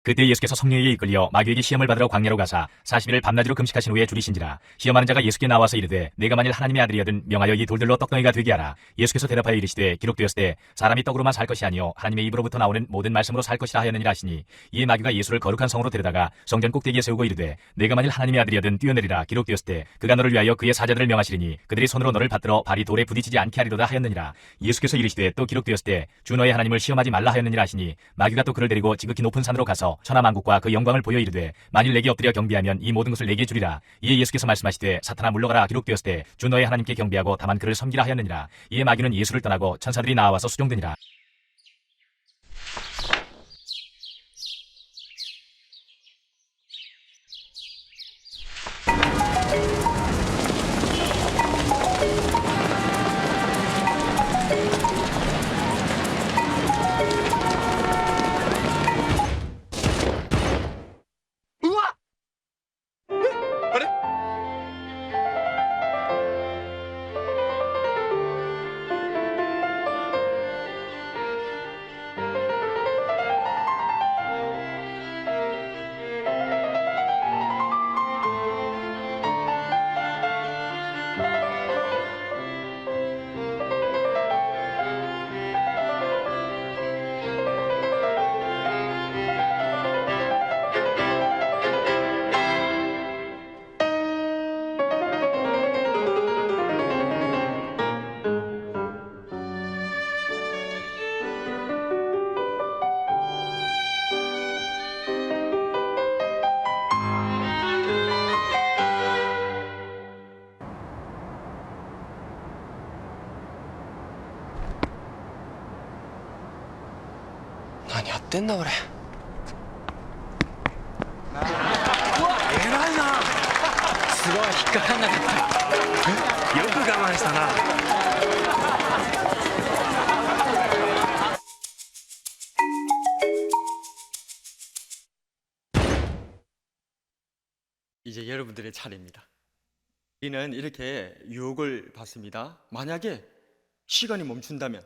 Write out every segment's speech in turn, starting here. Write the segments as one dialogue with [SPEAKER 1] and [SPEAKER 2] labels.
[SPEAKER 1] 그때 예수께서 성령에게 이끌려 마귀에게 시험을 받으러 광야로 가사 40일을 밤낮으로 금식하신 후에 줄이신지라. 시험하는 자가 예수께 나와서 이르되 내가 만일 하나님의 아들이거든 명하여 이 돌들로 떡덩이가 되게 하라. 예수께서 대답하여 이르시되 기록되었으되 사람이 떡으로만 살 것이 아니요 하나님의 입으로부터 나오는 모든 말씀으로 살 것이라 하였느니라 하시니, 이에 마귀가 예수를 거룩한 성으로 데려다가 성전 꼭대기에 세우고 이르되 내가 만일 하나님의 아들이거든 뛰어내리라. 기록되었으되 그가 너를 위하여 그의 사자들을 명하시리니 그들이 손으로 너를 받들어 발이 돌에 부딪히지 않게 하리로다 하였느니라. 예수께서 이르시되 또 기록되었으되 주 너의 하나님을 시험하지 말라 하였느니라 하시니, 마귀가 또 그를 데리고 지극히 높은 산으로 가서 천하만국과 그 영광을 보여 이르되 만일 내게 엎드려 경배하면 이 모든 것을 내게 주리라. 이에 예수께서 말씀하시되 사탄아 물러가라. 기록되었으되 주 너의 하나님께 경배하고 다만 그를 섬기라 하였느니라. 이에 마귀는 예수를 떠나고 천사들이 나와서 수종드니라.
[SPEAKER 2] 우와!あれ何やってんだ俺。偉いな。
[SPEAKER 3] すごい引っかかんなかった。
[SPEAKER 2] よく我慢したな。
[SPEAKER 3] 이제 여러분들의 차례입니다. 우리는 이렇게 유혹을 받습니다. 만약에 시간이 멈춘다면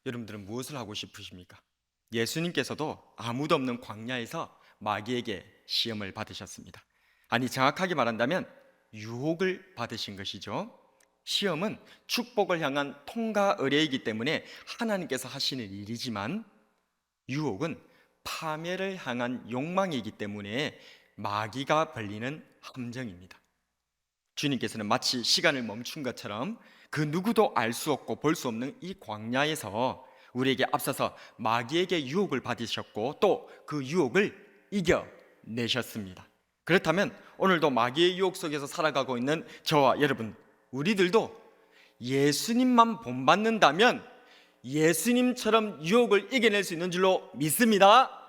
[SPEAKER 3] 여러분들은 무엇을 하고 싶으십니까? 예수님께서도 아무도 없는 광야에서 마귀에게 시험을 받으셨습니다. 아니, 정확하게 말한다면 유혹을 받으신 것이죠. 시험은 축복을 향한 통과 의례이기 때문에 하나님께서 하시는 일이지만, 유혹은 파멸을 향한 욕망이기 때문에 마귀가 벌리는 함정입니다. 주님께서는 마치 시간을 멈춘 것처럼 그 누구도 알 수 없고 볼 수 없는 이 광야에서 우리에게 앞서서 마귀에게 유혹을 받으셨고 또 그 유혹을 이겨내셨습니다. 그렇다면 오늘도 마귀의 유혹 속에서 살아가고 있는 저와 여러분, 우리들도 예수님만 본받는다면 예수님처럼 유혹을 이겨낼 수 있는 줄로 믿습니다.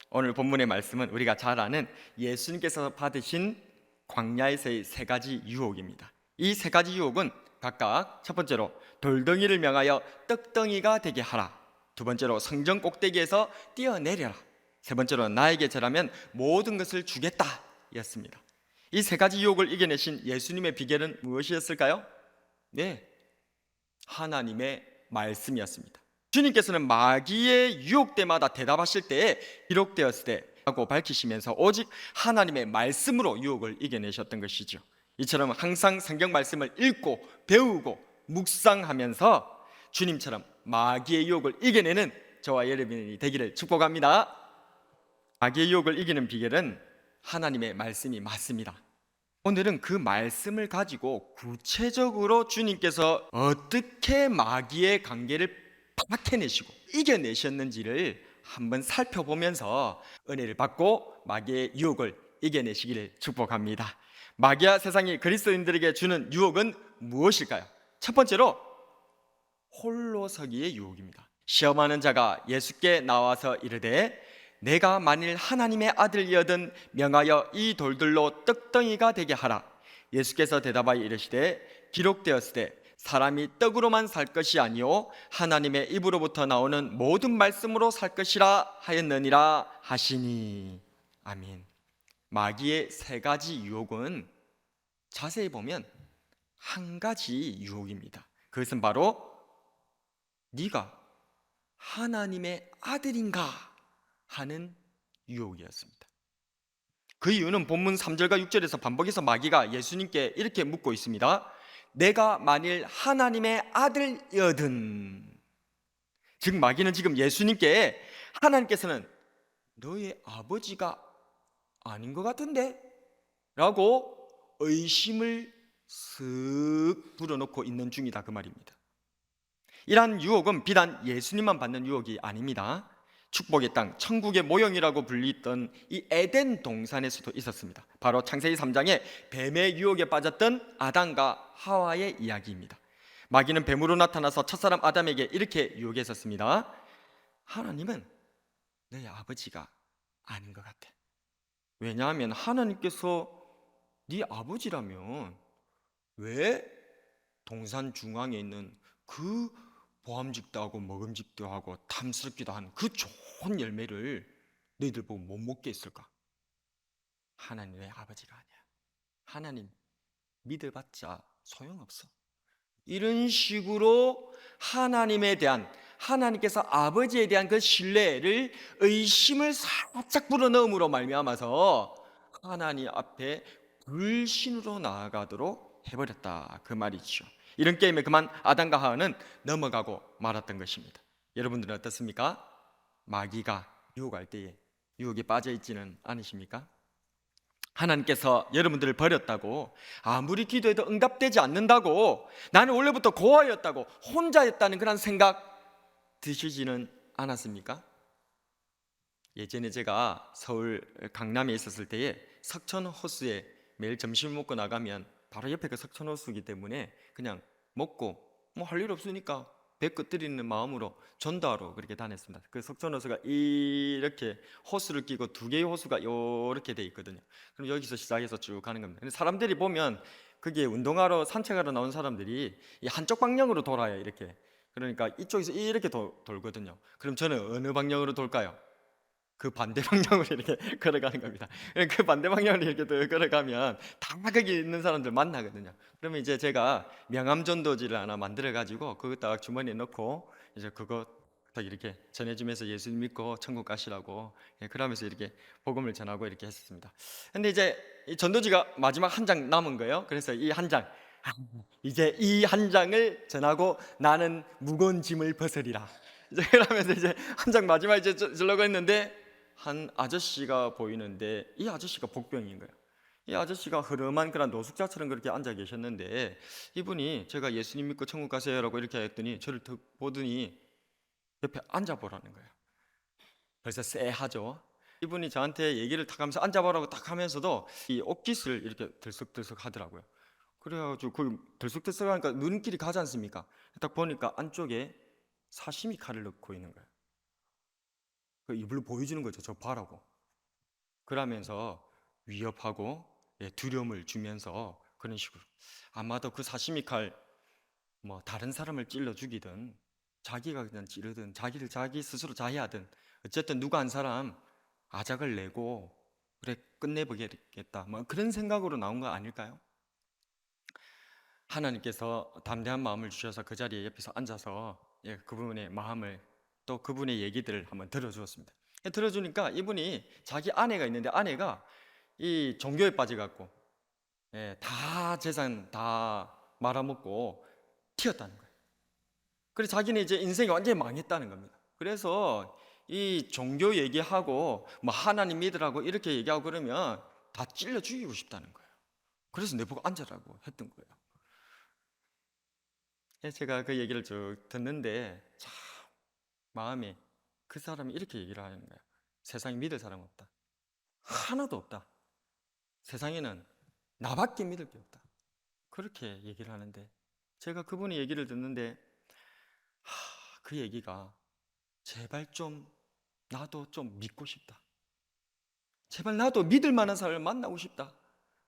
[SPEAKER 3] 오늘 본문의 말씀은 우리가 잘 아는 예수님께서 받으신 광야에서의 세 가지 유혹입니다. 이 세 가지 유혹은 각각 첫 번째로 돌덩이를 명하여 떡덩이가 되게 하라, 두 번째로 성전 꼭대기에서 뛰어내려라, 세 번째로 나에게 절하면 모든 것을 주겠다 였습니다. 이 세 가지 유혹을 이겨내신 예수님의 비결은 무엇이었을까요? 네, 하나님의 말씀이었습니다. 주님께서는 마귀의 유혹 때마다 대답하실 때에 기록되었을 때 하고 밝히시면서 오직 하나님의 말씀으로 유혹을 이겨내셨던 것이죠. 이처럼 항상 성경 말씀을 읽고 배우고 묵상하면서 주님처럼 마귀의 유혹을 이겨내는 저와 여러분이 되기를 축복합니다. 마귀의 유혹을 이기는 비결은 하나님의 말씀이 맞습니다. 오늘은 그 말씀을 가지고 구체적으로 주님께서 어떻게 마귀의 관계를 파악해내시고 이겨내셨는지를 한번 살펴보면서 은혜를 받고 마귀의 유혹을 이겨내시기를 축복합니다. 마귀와 세상이 그리스도인들에게 주는 유혹은 무엇일까요? 첫 번째로 홀로 서기의 유혹입니다. 시험하는 자가 예수께 나와서 이르되 내가 만일 하나님의 아들이거든 명하여 이 돌들로 떡덩이가 되게 하라. 예수께서 대답하여 이르시되 기록되었으되 사람이 떡으로만 살 것이 아니요 하나님의 입으로부터 나오는 모든 말씀으로 살 것이라 하였느니라 하시니. 아멘. 마귀의 세 가지 유혹은 자세히 보면 한 가지 유혹입니다. 그것은 바로 네가 하나님의 아들인가 하는 유혹이었습니다. 그 이유는 본문 3절과 6절에서 반복해서 마귀가 예수님께 이렇게 묻고 있습니다. 내가 만일 하나님의 아들이거든. 즉 마귀는 지금 예수님께 하나님께서는 너의 아버지가 아닌 것 같은데? 라고 의심을 쓱 불어넣고 있는 중이다 그 말입니다. 이러한 유혹은 비단 예수님만 받는 유혹이 아닙니다. 축복의 땅, 천국의 모형이라고 불리던 이 에덴 동산에서도 있었습니다. 바로 창세기 3장에 뱀의 유혹에 빠졌던 아담과 하와의 이야기입니다. 마귀는 뱀으로 나타나서 첫사람 아담에게 이렇게 유혹했었습니다. 하나님은 너의 아버지가 아닌 것 같아. 왜냐하면 하나님께서 네 아버지라면 왜 동산 중앙에 있는 그 보암직도 하고 먹음직도 하고 탐스럽기도 한 그 좋은 열매를 너희들 보고 못 먹게 했을까? 하나님의 아버지가 아니야. 하나님 믿어봤자 소용없어. 이런 식으로 하나님에 대한, 하나님께서 아버지에 대한 그 신뢰를 의심을 살짝 불어넣음으로 말미암아서 하나님 앞에 불신으로 나아가도록 해버렸다 그 말이죠. 이런 게임에 그만 아담과 하와는 넘어가고 말았던 것입니다. 여러분들은 어떻습니까? 마귀가 유혹할 때에 유혹에 빠져 있지는 않으십니까? 하나님께서 여러분들을 버렸다고, 아무리 기도해도 응답되지 않는다고, 나는 원래부터 고아였다고, 혼자였다는 그런 생각 드시지는 않았습니까? 예전에 제가 서울 강남에 있었을 때에 석천호수에 매일 점심 먹고 나가면 바로 옆에 그 석천호수이기 때문에 그냥 먹고 뭐 할 일 없으니까 배 꺼뜨리는 마음으로 전도하러 그렇게 다녔습니다. 그 석천호수가 이렇게 호수를 끼고 두 개의 호수가 이렇게 돼 있거든요. 그럼 여기서 시작해서 쭉 가는 겁니다. 근데 사람들이 보면 그게 운동하러 산책하러 나온 사람들이 이 한쪽 방향으로 돌아요. 이렇게. 그러니까 이쪽에서 이렇게 돌거든요. 그럼 저는 어느 방향으로 돌까요? 그 반대 방향으로 이렇게 걸어가는 겁니다. 그 반대 방향으로 이렇게 걸어가면 다 거기 있는 사람들 만나거든요. 그러면 이제 제가 명함전도지를 하나 만들어 가지고 그거 딱 주머니에 넣고 이제 그거 딱 이렇게 전해주면서 예수님 믿고 천국 가시라고, 그러면서 이렇게 복음을 전하고 이렇게 했습니다. 근데 이제 이 전도지가 마지막 한 장 남은 거예요. 그래서 이 한 장, 이제 이 한 장을 전하고 나는 무거운 짐을 벗으리라. 이제 그러면서 이제 한 장 마지막에 이제 주려고 했는데 한 아저씨가 보이는데 이 아저씨가 복병인 거예요. 이 아저씨가 흐름한 그런 노숙자처럼 그렇게 앉아 계셨는데 이분이 제가 예수님 믿고 천국 가세요라고 이렇게 했더니 저를 딱 보더니 옆에 앉아보라는 거예요. 벌써 쎄하죠. 이분이 저한테 얘기를 탁 하면서 앉아보라고 딱 하면서도 이 옷깃을 이렇게 들썩들썩 하더라고요. 그래가지고 그 들썩들썩 하니까 눈길이 가지 않습니까? 딱 보니까 안쪽에 사시미 칼을 넣고 있는 거예요. 그 입을 보여주는 거죠. 저 봐라고. 그러면서 위협하고 두려움을 주면서 그런 식으로, 아마도 그 사시미 칼 뭐 다른 사람을 찔러 죽이든 자기가 그냥 찌르든 자기를 자기 스스로 자해하든 어쨌든 누가 한 사람 아작을 내고 그래 끝내보겠다 뭐 그런 생각으로 나온 거 아닐까요? 하나님께서 담대한 마음을 주셔서 그 자리에 옆에서 앉아서 그분의 마음을 또 그분의 얘기들을 한번 들어주었습니다. 들어주니까 이분이 자기 아내가 있는데 아내가 이 종교에 빠져갖고 다 재산 다 말아먹고 튀었다는 거예요. 그래서 자기는 이제 인생이 완전히 망했다는 겁니다. 그래서 이 종교 얘기하고 뭐 하나님 믿으라고 이렇게 얘기하고 그러면 다 찔러 죽이고 싶다는 거예요. 그래서 내보고 앉으라고 했던 거예요. 제가 그 얘기를 쭉 듣는데 참 마음에, 그 사람이 이렇게 얘기를 하는 거예요. 세상에 믿을 사람 없다. 하나도 없다. 세상에는 나밖에 믿을 게 없다. 그렇게 얘기를 하는데 제가 그분의 얘기를 듣는데 그 얘기가 제발 좀 나도 좀 믿고 싶다. 제발 나도 믿을 만한 사람을 만나고 싶다.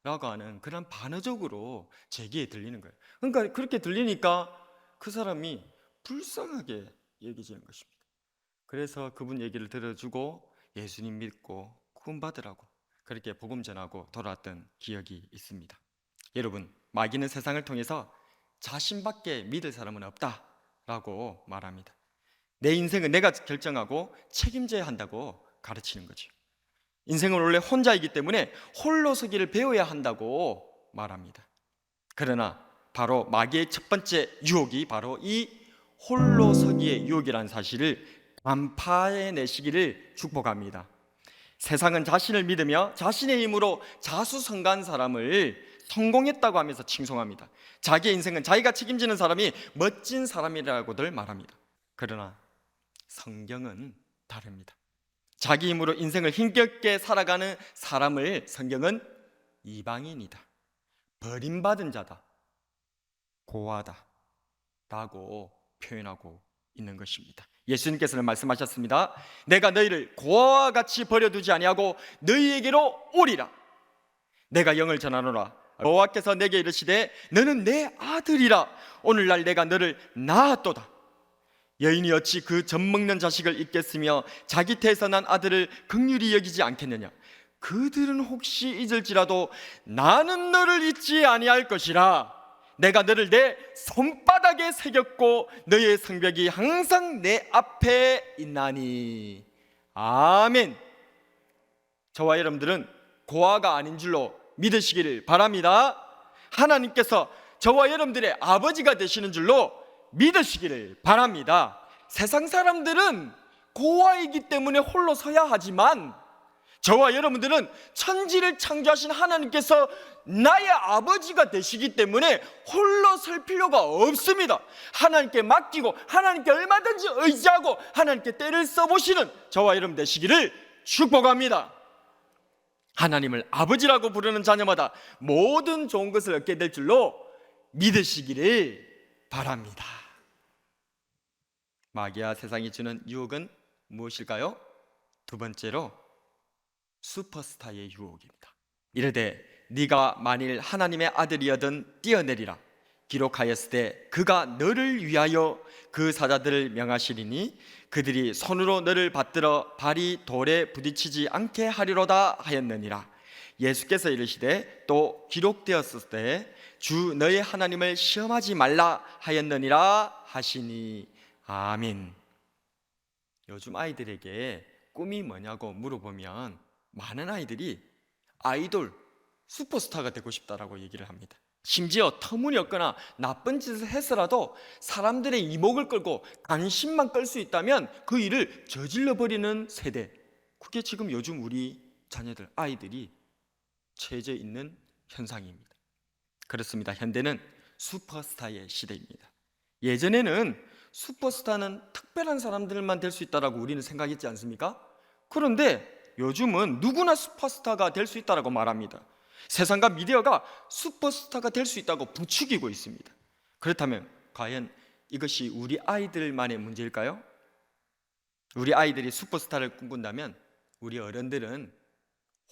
[SPEAKER 3] 라고 하는 그런 반어적으로 제 귀에 들리는 거예요. 그러니까 그렇게 들리니까 그 사람이 불쌍하게 여겨지는 것입니다. 그래서 그분 얘기를 들어주고 예수님 믿고 구원받으라고 그렇게 복음 전하고 돌아왔던 기억이 있습니다. 여러분, 마귀는 세상을 통해서 자신밖에 믿을 사람은 없다라고 말합니다. 내 인생은 내가 결정하고 책임져야 한다고 가르치는 거죠. 인생은 원래 혼자이기 때문에 홀로 서기를 배워야 한다고 말합니다. 그러나 바로 마귀의 첫 번째 유혹이 바로 이 홀로 서기의 유혹이라는 사실을 간파해내시기를 축복합니다. 세상은 자신을 믿으며 자신의 힘으로 자수성가한 사람을 성공했다고 하면서 칭송합니다. 자기의 인생은 자기가 책임지는 사람이 멋진 사람이라고들 말합니다. 그러나 성경은 다릅니다. 자기 힘으로 인생을 힘겹게 살아가는 사람을 성경은 이방인이다, 버림받은 자다, 고아다 라고 표현하고 있는 것입니다. 예수님께서는 말씀하셨습니다. 내가 너희를 고아와 같이 버려두지 아니하고 너희에게로 오리라. 내가 영을 전하노라. 여호와께서 내게 이르시되 너는 내 아들이라. 오늘날 내가 너를 낳았도다. 여인이 어찌 그 젖먹는 자식을 잊겠으며 자기 태에서 난 아들을 긍휼히 여기지 않겠느냐. 그들은 혹시 잊을지라도 나는 너를 잊지 아니할 것이라. 내가 너를 내 손바닥에 새겼고 너의 성벽이 항상 내 앞에 있나니. 아멘. 저와 여러분들은 고아가 아닌 줄로 믿으시기를 바랍니다. 하나님께서 저와 여러분들의 아버지가 되시는 줄로 믿으시기를 바랍니다. 세상 사람들은 고아이기 때문에 홀로 서야 하지만 저와 여러분들은 천지를 창조하신 하나님께서 나의 아버지가 되시기 때문에 홀로 설 필요가 없습니다. 하나님께 맡기고 하나님께 얼마든지 의지하고 하나님께 때를 써보시는 저와 여러분 되시기를 축복합니다. 하나님을 아버지라고 부르는 자녀마다 모든 좋은 것을 얻게 될 줄로 믿으시기를 바랍니다. 마귀와 세상이 주는 유혹은 무엇일까요? 두 번째로 슈퍼스타의 유혹입니다. 이르되 네가 만일 하나님의 아들이여든 뛰어내리라. 기록하였을 때 그가 너를 위하여 그 사자들을 명하시리니 그들이 손으로 너를 받들어 발이 돌에 부딪히지 않게 하리로다 하였느니라. 예수께서 이르시되 또 기록되었을 때 주 너의 하나님을 시험하지 말라 하였느니라 하시니. 아멘. 요즘 아이들에게 꿈이 뭐냐고 물어보면 많은 아이들이 아이돌, 슈퍼스타가 되고 싶다라고 얘기를 합니다. 심지어 터무니없거나 나쁜 짓을 해서라도 사람들의 이목을 끌고 관심만 끌 수 있다면 그 일을 저질러버리는 세대, 그게 지금 요즘 우리 자녀들, 아이들이 처해져 있는 현상입니다. 그렇습니다. 현대는 슈퍼스타의 시대입니다. 예전에는 슈퍼스타는 특별한 사람들만 될 수 있다라고 우리는 생각했지 않습니까? 그런데 요즘은 누구나 슈퍼스타가 될 수 있다라고 말합니다. 세상과 미디어가 슈퍼스타가 될 수 있다고 부추기고 있습니다. 그렇다면 과연 이것이 우리 아이들만의 문제일까요? 우리 아이들이 슈퍼스타를 꿈꾼다면 우리 어른들은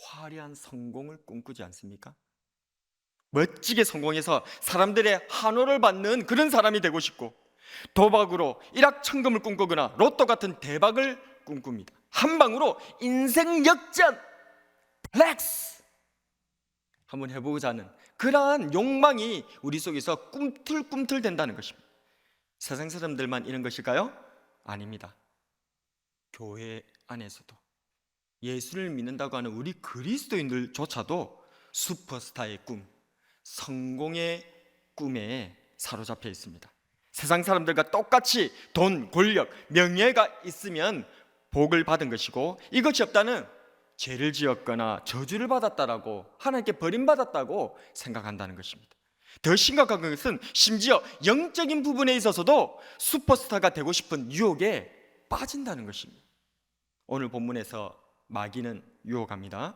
[SPEAKER 3] 화려한 성공을 꿈꾸지 않습니까? 멋지게 성공해서 사람들의 환호를 받는 그런 사람이 되고 싶고, 도박으로 일확천금을 꿈꾸거나 로또 같은 대박을 꿈꿉니다. 한 방으로 인생 역전, 플렉스 한번 해보고자 하는 그러한 욕망이 우리 속에서 꿈틀꿈틀 된다는 것입니다. 세상 사람들만 이런 것일까요? 아닙니다. 교회 안에서도 예수를 믿는다고 하는 우리 그리스도인들조차도 슈퍼스타의 꿈, 성공의 꿈에 사로잡혀 있습니다. 세상 사람들과 똑같이 돈, 권력, 명예가 있으면 복을 받은 것이고, 이것이 없다는 죄를 지었거나 저주를 받았다라고, 하나님께 버림받았다고 생각한다는 것입니다. 더 심각한 것은 심지어 영적인 부분에 있어서도 슈퍼스타가 되고 싶은 유혹에 빠진다는 것입니다. 오늘 본문에서 마귀는 유혹합니다.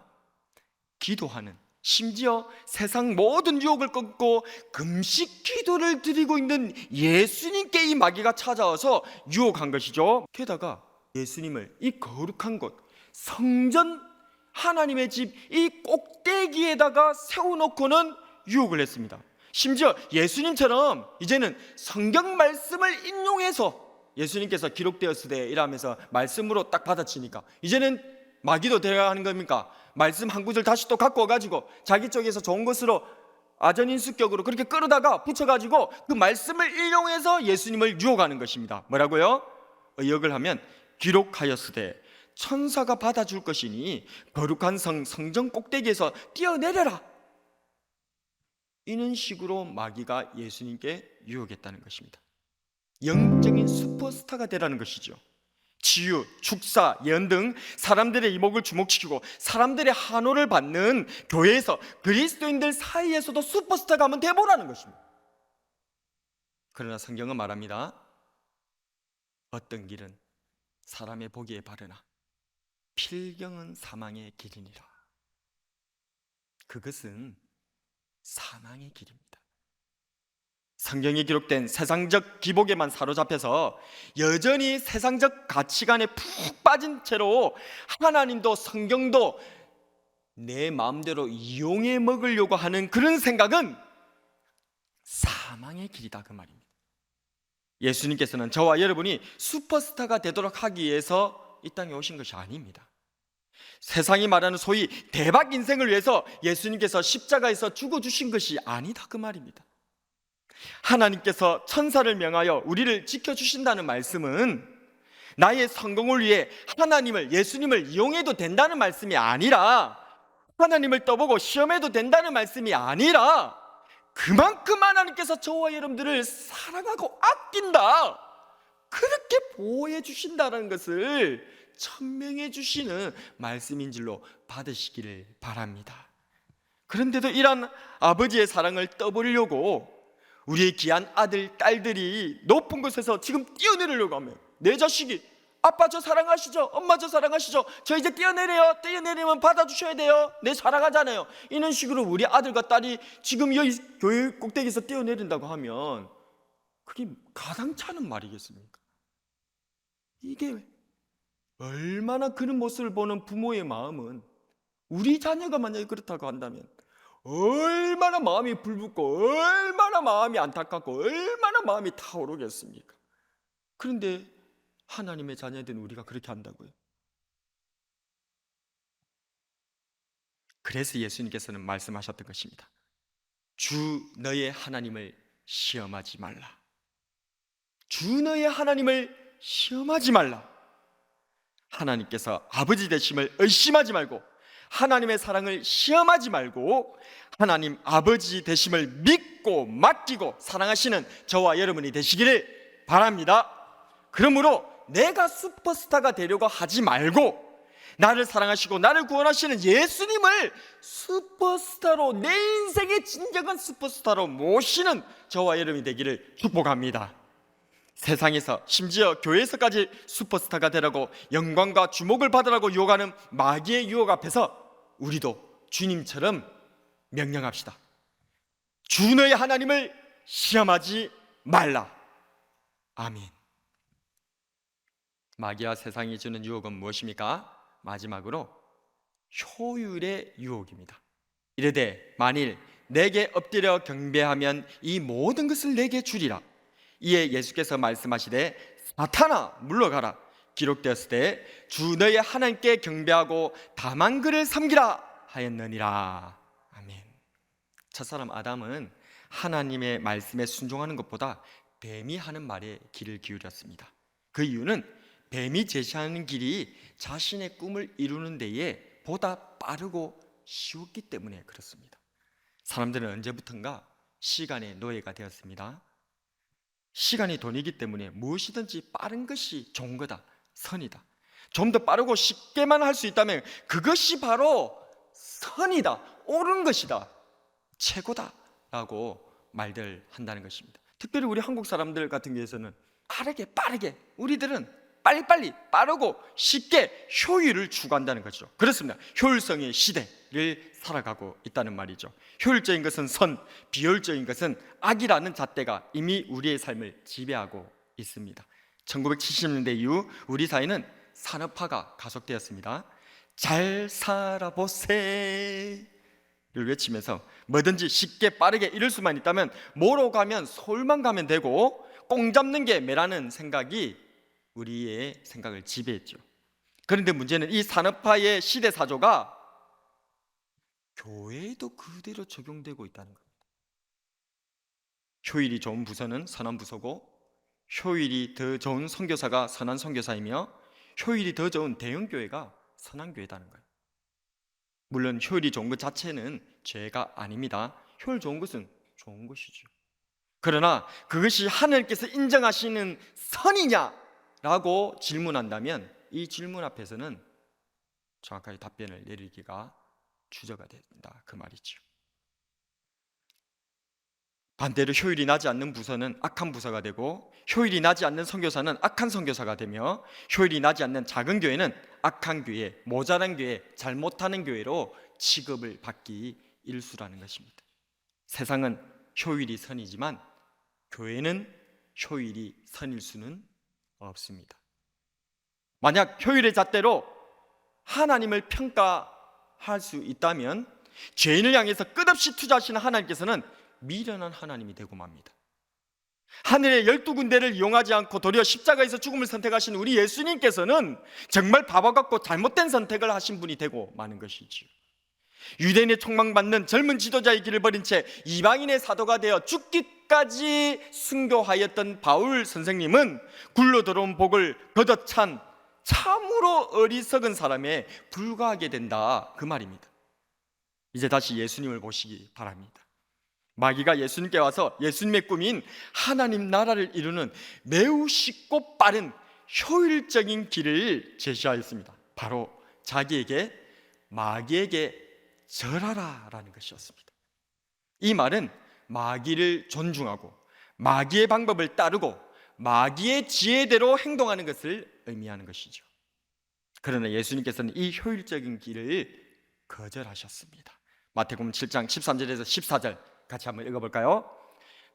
[SPEAKER 3] 기도하는, 심지어 세상 모든 유혹을 끊고 금식 기도를 드리고 있는 예수님께 이 마귀가 찾아와서 유혹한 것이죠. 게다가 예수님을 이 거룩한 곳, 성전, 하나님의 집 이 꼭대기에다가 세워놓고는 유혹을 했습니다. 심지어 예수님처럼 이제는 성경 말씀을 인용해서 예수님께서 기록되었을 때 이라면서 말씀으로 딱 받아치니까 이제는 마귀도 되어야 하는 겁니까? 말씀 한 구절 다시 또 갖고 와가지고 자기 쪽에서 좋은 것으로 아전인수격으로 그렇게 끌어다가 붙여가지고 그 말씀을 인용해서 예수님을 유혹하는 것입니다. 뭐라고요? 의역을 하면 기록하였으되 천사가 받아줄 것이니 거룩한 성전 꼭대기에서 뛰어내려라. 이런 식으로 마귀가 예수님께 유혹했다는 것입니다. 영적인 슈퍼스타가 되라는 것이죠. 치유, 축사, 예언 등 사람들의 이목을 주목시키고 사람들의 환호를 받는 교회에서 그리스도인들 사이에서도 슈퍼스타가 한번 돼보라는 것입니다. 그러나 성경은 말합니다. 어떤 길은 사람의 보기에 바르나 필경은 사망의 길이니라. 그것은 사망의 길입니다. 성경에 기록된 세상적 기복에만 사로잡혀서 여전히 세상적 가치관에 푹 빠진 채로 하나님도 성경도 내 마음대로 이용해 먹으려고 하는 그런 생각은 사망의 길이다, 그 말입니다. 예수님께서는 저와 여러분이 슈퍼스타가 되도록 하기 위해서 이 땅에 오신 것이 아닙니다. 세상이 말하는 소위 대박 인생을 위해서 예수님께서 십자가에서 죽어주신 것이 아니다, 그 말입니다. 하나님께서 천사를 명하여 우리를 지켜주신다는 말씀은 나의 성공을 위해 하나님을, 예수님을 이용해도 된다는 말씀이 아니라, 하나님을 떠보고 시험해도 된다는 말씀이 아니라, 그만큼 하나님께서 저와 여러분들을 사랑하고 아낀다, 그렇게 보호해 주신다는 것을 천명해 주시는 말씀인 줄로 받으시기를 바랍니다. 그런데도 이런 아버지의 사랑을 떠버리려고 우리의 귀한 아들, 딸들이 높은 곳에서 지금 뛰어내리려고 하면, 내 자식이 아빠 저 사랑하시죠? 엄마 저 사랑하시죠? 저 이제 뛰어내려요. 뛰어내리면 받아주셔야 돼요. 내 사랑하잖아요. 이런 식으로 우리 아들과 딸이 지금 여기 교회 꼭대기에서 뛰어내린다고 하면 그게 가당찮은 말이겠습니까? 이게 얼마나 그런 모습을 보는 부모의 마음은, 우리 자녀가 만약에 그렇다고 한다면 얼마나 마음이 불붙고 얼마나 마음이 안타깝고 얼마나 마음이 타오르겠습니까? 그런데 하나님의 자녀된 우리가 그렇게 한다고요? 그래서 예수님께서는 말씀하셨던 것입니다. 주 너의 하나님을 시험하지 말라. 주 너의 하나님을 시험하지 말라. 하나님께서 아버지 되심을 의심하지 말고, 하나님의 사랑을 시험하지 말고, 하나님 아버지 되심을 믿고 맡기고 사랑하시는 저와 여러분이 되시기를 바랍니다. 그러므로 내가 슈퍼스타가 되려고 하지 말고, 나를 사랑하시고 나를 구원하시는 예수님을 슈퍼스타로, 내 인생의 진정한 슈퍼스타로 모시는 저와 여러분이 되기를 축복합니다. 세상에서, 심지어 교회에서까지 슈퍼스타가 되라고, 영광과 주목을 받으라고 유혹하는 마귀의 유혹 앞에서 우리도 주님처럼 명령합시다. 주 너의 하나님을 시험하지 말라. 아멘. 마귀와 세상이 주는 유혹은 무엇입니까? 마지막으로 효율의 유혹입니다. 이르되 만일 내게 엎드려 경배하면 이 모든 것을 내게 주리라. 이에 예수께서 말씀하시되 사탄아 물러가라. 기록되었을 때 주 너의 하나님께 경배하고 다만 그를 섬기라 하였느니라. 아멘. 첫사람 아담은 하나님의 말씀에 순종하는 것보다 뱀이 하는 말에 귀를 기울였습니다. 그 이유는 뱀이 제시하는 길이 자신의 꿈을 이루는 데에 보다 빠르고 쉬웠기 때문에 그렇습니다. 사람들은 언제부턴가 시간의 노예가 되었습니다. 시간이 돈이기 때문에 무엇이든지 빠른 것이 좋은 거다, 선이다. 좀 더 빠르고 쉽게만 할 수 있다면 그것이 바로 선이다, 옳은 것이다, 최고다 라고 말들 한다는 것입니다. 특별히 우리 한국 사람들 같은 경우에는 빠르게 우리들은 빨리빨리 빠르고 쉽게 효율을 추구한다는 거죠. 그렇습니다. 효율성의 시대를 살아가고 있다는 말이죠. 효율적인 것은 선, 비효율적인 것은 악이라는 잣대가 이미 우리의 삶을 지배하고 있습니다. 1970년대 이후 우리 사회는 산업화가 가속되었습니다. 잘 살아보세를 외치면서 뭐든지 쉽게 빠르게 이룰 수만 있다면 뭐로 가면 서울만 가면 되고 공 잡는 게 매라는 생각이 우리의 생각을 지배했죠. 그런데 문제는 이 산업화의 시대사조가 교회에도 그대로 적용되고 있다는 겁니다. 효율이 좋은 부서는 선한 부서고, 효율이 더 좋은 선교사가 선한 선교사이며, 효율이 더 좋은 대형 교회가 선한 교회다는 거예요. 물론 효율이 좋은 것 자체는 죄가 아닙니다. 효율 좋은 것은 좋은 것이죠. 그러나 그것이 하나님께서 인정하시는 선이냐라고 질문한다면 이 질문 앞에서는 정확하게 답변을 내리기가 주저가 된다, 그 말이죠. 반대로 효율이 나지 않는 부서는 악한 부서가 되고, 효율이 나지 않는 선교사는 악한 선교사가 되며, 효율이 나지 않는 작은 교회는 악한 교회, 모자란 교회, 잘못하는 교회로 취급을 받기 일쑤라는 것입니다. 세상은 효율이 선이지만 교회는 효율이 선일 수는 없습니다. 만약 효율의 잣대로 하나님을 평가할 수 있다면 죄인을 향해서 끝없이 투자하시는 하나님께서는 미련한 하나님이 되고 맙니다. 하늘의 12군데를 이용하지 않고 도리어 십자가에서 죽음을 선택하신 우리 예수님께서는 정말 바보 같고 잘못된 선택을 하신 분이 되고 마는 것이지요. 유대인의 촉망받는 젊은 지도자의 길을 버린 채 이방인의 사도가 되어 죽기까지 순교하였던 바울 선생님은 굴러 들어온 복을 걷어찬 참으로 어리석은 사람에 불과하게 된다, 그 말입니다. 이제 다시 예수님을 보시기 바랍니다. 마귀가 예수님께 와서 예수님의 꿈인 하나님 나라를 이루는 매우 쉽고 빠른 효율적인 길을 제시하였습니다. 바로 자기에게, 마귀에게 절하라라는 것이었습니다. 이 말은 마귀를 존중하고 마귀의 방법을 따르고 마귀의 지혜대로 행동하는 것을 의미하는 것이죠. 그러나 예수님께서는 이 효율적인 길을 거절하셨습니다. 마태복음 7장 13절에서 14절 같이 한번 읽어볼까요?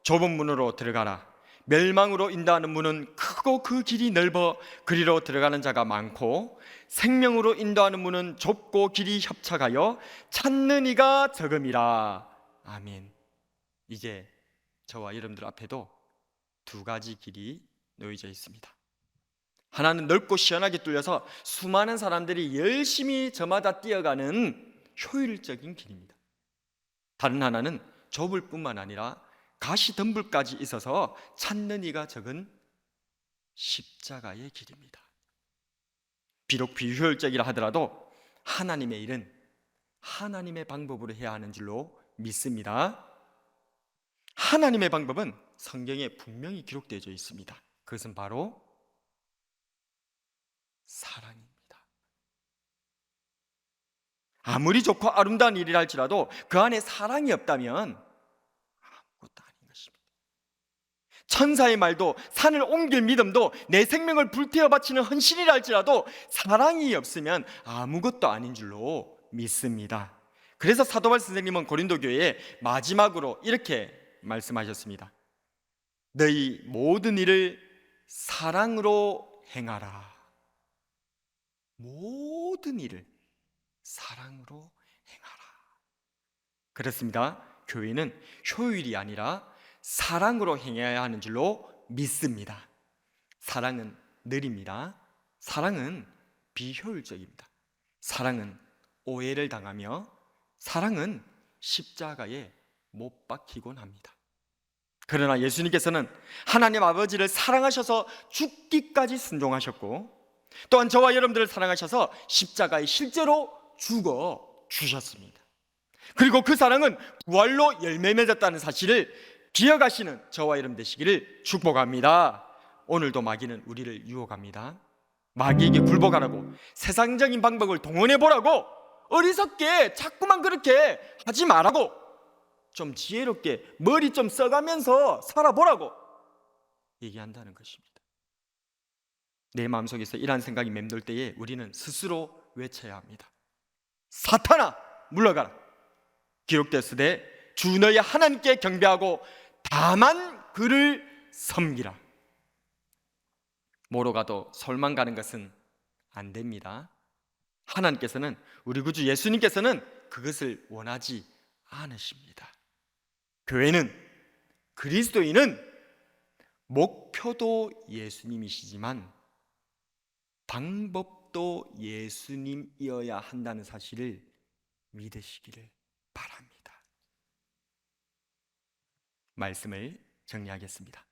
[SPEAKER 3] 좁은 문으로 들어가라. 멸망으로 인도하는 문은 크고 그 길이 넓어 그리로 들어가는 자가 많고, 생명으로 인도하는 문은 좁고 길이 협착하여 찾는 이가 적음이라. 아멘. 이제 저와 여러분들 앞에도 두 가지 길이 놓여져 있습니다. 하나는 넓고 시원하게 뚫려서 수많은 사람들이 열심히 저마다 뛰어가는 효율적인 길입니다. 다른 하나는 좁을 뿐만 아니라 가시덤불까지 있어서 찾는 이가 적은 십자가의 길입니다. 비록 비효율적이라 하더라도 하나님의 일은 하나님의 방법으로 해야 하는 줄로 믿습니다. 하나님의 방법은 성경에 분명히 기록되어 있습니다. 그것은 바로 사랑입니다. 아무리 좋고 아름다운 일이라 할지라도 그 안에 사랑이 없다면 아무것도 아닌 것입니다. 천사의 말도, 산을 옮길 믿음도, 내 생명을 불태워 바치는 헌신이라 할지라도 사랑이 없으면 아무것도 아닌 줄로 믿습니다. 그래서 사도 바울 선생님은 고린도 교회에 마지막으로 이렇게 말씀하셨습니다. 너희 모든 일을 사랑으로 행하라. 모든 일을 사랑으로 행하라. 그렇습니다. 교회는 효율이 아니라 사랑으로 행해야 하는 줄로 믿습니다. 사랑은 느립니다. 사랑은 비효율적입니다. 사랑은 오해를 당하며, 사랑은 십자가에 못 박히곤 합니다. 그러나 예수님께서는 하나님 아버지를 사랑하셔서 죽기까지 순종하셨고, 또한 저와 여러분들을 사랑하셔서 십자가에 실제로 죽어 주셨습니다. 그리고 그 사랑은 부활로 열매 맺었다는 사실을 기억하시는 저와 여러분 되시기를 축복합니다. 오늘도 마귀는 우리를 유혹합니다. 마귀에게 굴복하라고, 세상적인 방법을 동원해보라고, 어리석게 자꾸만 그렇게 하지 말라고, 좀 지혜롭게 머리 좀 써가면서 살아보라고 얘기한다는 것입니다. 내 마음속에서 이러한 생각이 맴돌 때에 우리는 스스로 외쳐야 합니다. 사탄아 물러가라. 기록되었으되 주 너희 하나님께 경배하고 다만 그를 섬기라. 뭐로 가도 솔만 가는 것은 안 됩니다. 하나님께서는, 우리 구주 예수님께서는 그것을 원하지 않으십니다. 교회는, 그리스도인은 목표도 예수님이시지만 방법도 예수님이어야 한다는 사실을 믿으시기를 바랍니다. 말씀을 정리하겠습니다.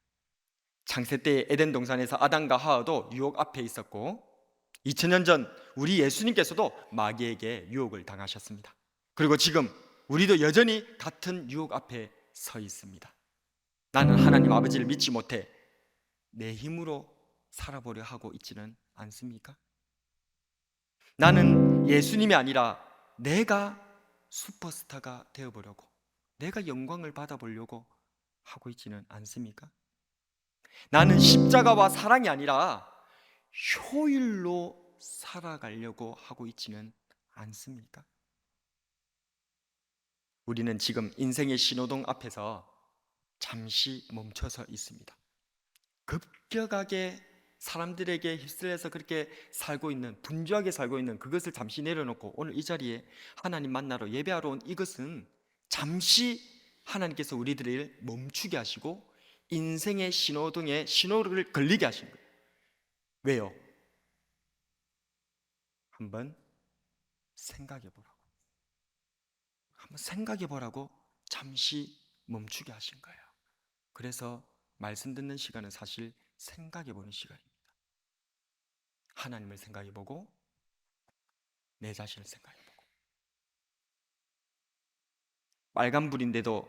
[SPEAKER 3] 창세 때 에덴 동산에서 아담과 하와도 유혹 앞에 있었고, 2000년 전 우리 예수님께서도 마귀에게 유혹을 당하셨습니다. 그리고 지금 우리도 여전히 같은 유혹 앞에 서 있습니다. 나는 하나님 아버지를 믿지 못해 내 힘으로 살아보려 하고 있지는 않습니까? 나는 예수님이 아니라 내가 슈퍼스타가 되어보려고, 내가 영광을 받아보려고 하고 있지는 않습니까? 나는 십자가와 사랑이 아니라 효율로 살아가려고 하고 있지는 않습니까? 우리는 지금 인생의 신호등 앞에서 잠시 멈춰서 있습니다. 급격하게 사람들에게 휩쓸려서 그렇게 살고 있는, 분주하게 살고 있는 그것을 잠시 내려놓고 오늘 이 자리에 하나님 만나러 예배하러 온 이것은 잠시 하나님께서 우리들을 멈추게 하시고 인생의 신호등에 신호를 걸리게 하신 거예요. 왜요? 한번 생각해 보라고. 한번 생각해 보라고 잠시 멈추게 하신 거예요. 그래서 말씀 듣는 시간은 사실 생각해 보는 시간입니다. 하나님을 생각해 보고 내 자신을 생각해 보고. 빨간불인데도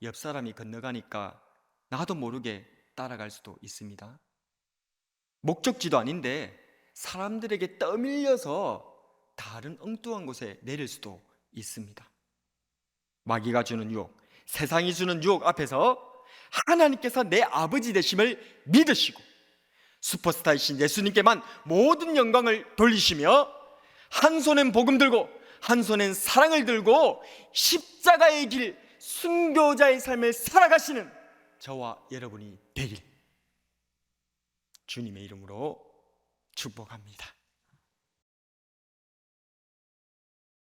[SPEAKER 3] 옆 사람이 건너가니까 나도 모르게 따라갈 수도 있습니다. 목적지도 아닌데 사람들에게 떠밀려서 다른 엉뚱한 곳에 내릴 수도 있습니다. 마귀가 주는 유혹, 세상이 주는 유혹 앞에서 하나님께서 내 아버지 되심을 믿으시고 슈퍼스타이신 예수님께만 모든 영광을 돌리시며 한 손엔 복음 들고 한 손엔 사랑을 들고 십자가의 길, 순교자의 삶을 살아가시는 저와 여러분이 되길 주님의 이름으로 축복합니다.